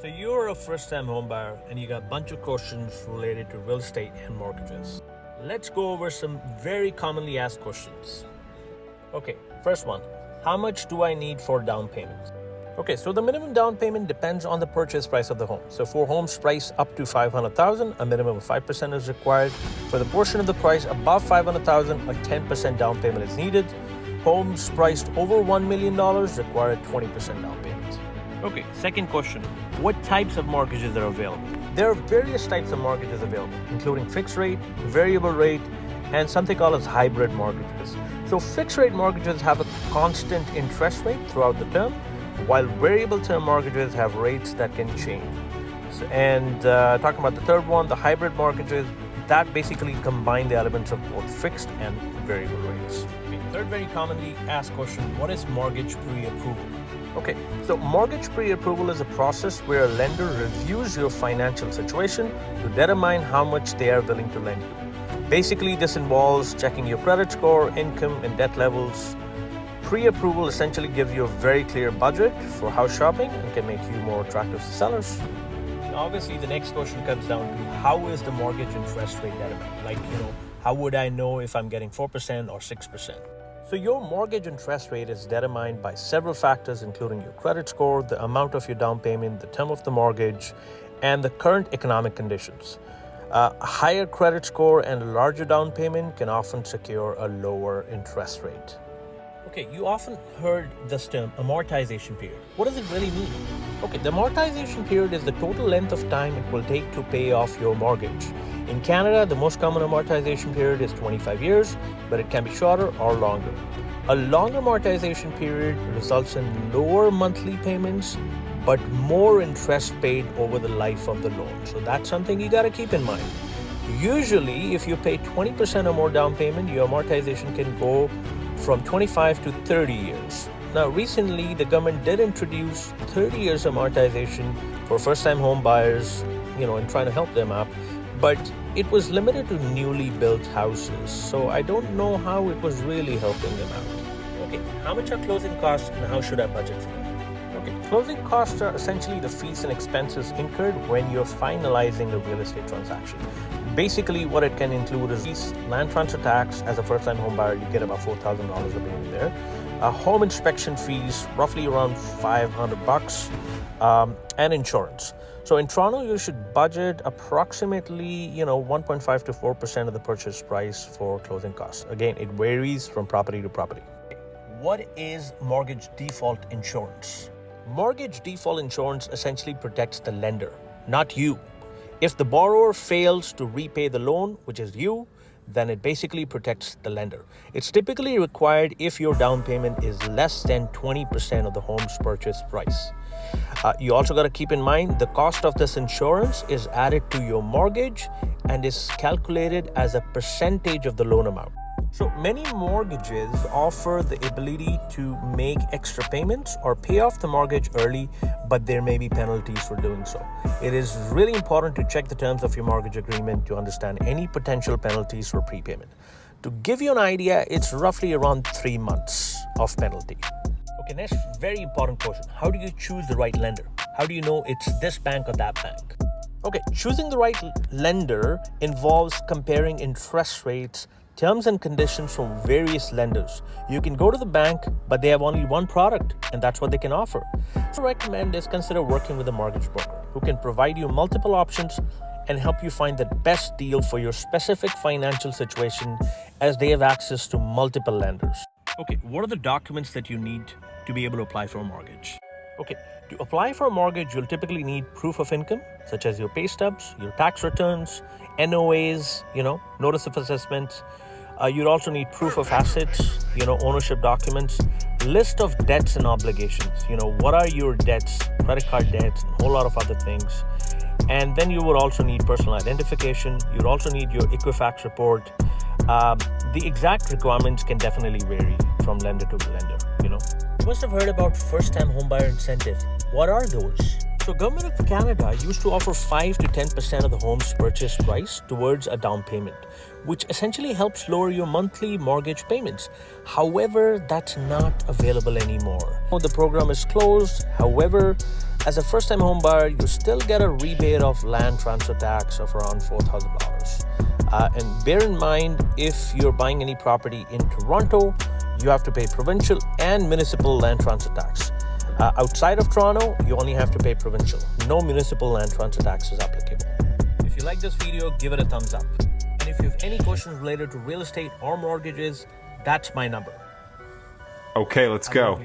So you're a first-time homebuyer and you got a bunch of questions related to real estate and mortgages. Let's go over some very commonly asked questions. Okay, first one, how much do I need for down payment? Okay, so the minimum down payment depends on the purchase price of the home. So for homes priced up to $500,000, a minimum of 5% is required. For the portion of the price above $500,000, a 10% down payment is needed. Homes priced over $1 million require a 20% down payment. Okay, second question, what types of mortgages are available? There are various types of mortgages available, including fixed rate, variable rate, and something called as hybrid mortgages. So fixed rate mortgages have a constant interest rate throughout the term, while variable term mortgages have rates that can change. Talking about the third one, the hybrid mortgages, that basically combine the elements of both fixed and variable rates. Okay, third very commonly asked question, what is mortgage pre-approval? Okay, so mortgage pre-approval is a process where a lender reviews your financial situation to determine how much they are willing to lend you. Basically, this involves checking your credit score, income, and debt levels. Pre-approval essentially gives you a very clear budget for house shopping and can make you more attractive to sellers. Obviously, the next question comes down to how is the mortgage interest rate determined? How would I know if I'm getting 4% or 6%? So your mortgage interest rate is determined by several factors, including your credit score, the amount of your down payment, the term of the mortgage, and the current economic conditions. A higher credit score and a larger down payment can often secure a lower interest rate. Okay, you often heard this term, amortization period. What does it really mean? Okay, the amortization period is the total length of time it will take to pay off your mortgage. In Canada, the most common amortization period is 25 years, but it can be shorter or longer. A longer amortization period results in lower monthly payments, but more interest paid over the life of the loan. So that's something you got to keep in mind. Usually, if you pay 20% or more down payment, your amortization can go from 25 to 30 years. Now, recently, the government did introduce 30 years amortization for first-time home buyers, and trying to help them out. But it was limited to newly built houses, so I don't know how it was really helping them out. Okay, how much are closing costs and how should I budget for them? Okay, closing costs are essentially the fees and expenses incurred when you're finalizing a real estate transaction. Basically, what it can include is fees, land transfer tax. As a first-time home buyer, you get about $4,000 a payment there. Home inspection fees, roughly around $500, and insurance. So in Toronto, you should budget approximately, 1.5 to 4% of the purchase price for closing costs. Again, it varies from property to property. What is mortgage default insurance? Mortgage default insurance essentially protects the lender, not you. If the borrower fails to repay the loan, which is you, then it basically protects the lender. It's typically required if your down payment is less than 20% of the home's purchase price. You also got to keep in mind the cost of this insurance is added to your mortgage and is calculated as a percentage of the loan amount. So many mortgages offer the ability to make extra payments or pay off the mortgage early, but there may be penalties for doing so. It is really important to check the terms of your mortgage agreement to understand any potential penalties for prepayment. To give you an idea, it's roughly around 3 months of penalty. Okay, next very important question. How do you choose the right lender? How do you know it's this bank or that bank? Okay, choosing the right lender involves comparing interest rates, terms and conditions from various lenders. You can go to the bank, but they have only one product, and that's what they can offer. So I recommend is consider working with a mortgage broker who can provide you multiple options and help you find the best deal for your specific financial situation, as they have access to multiple lenders. Okay, what are the documents that you need to be able to apply for a mortgage? Okay, to apply for a mortgage, you'll typically need proof of income, such as your pay stubs, your tax returns, NOAs, notice of assessment. You'd also need proof of assets, ownership documents, list of debts and obligations. What are your debts, credit card debts, and a whole lot of other things. And then you would also need personal identification. You'd also need your Equifax report. The exact requirements can definitely vary from lender to lender, You must have heard about first-time homebuyer incentive. What are those? So Government of Canada used to offer 5 to 10% of the home's purchase price towards a down payment, which essentially helps lower your monthly mortgage payments. However, that's not available anymore. The program is closed. However, as a first-time home buyer, you still get a rebate of land transfer tax of around $4,000. And bear in mind, if you're buying any property in Toronto, you have to pay provincial and municipal land transfer tax. Outside of Toronto, you only have to pay provincial. No municipal land transfer tax is applicable. If you like this video, give it a thumbs up. And if you have any questions related to real estate or mortgages, that's my number. Okay, let's go.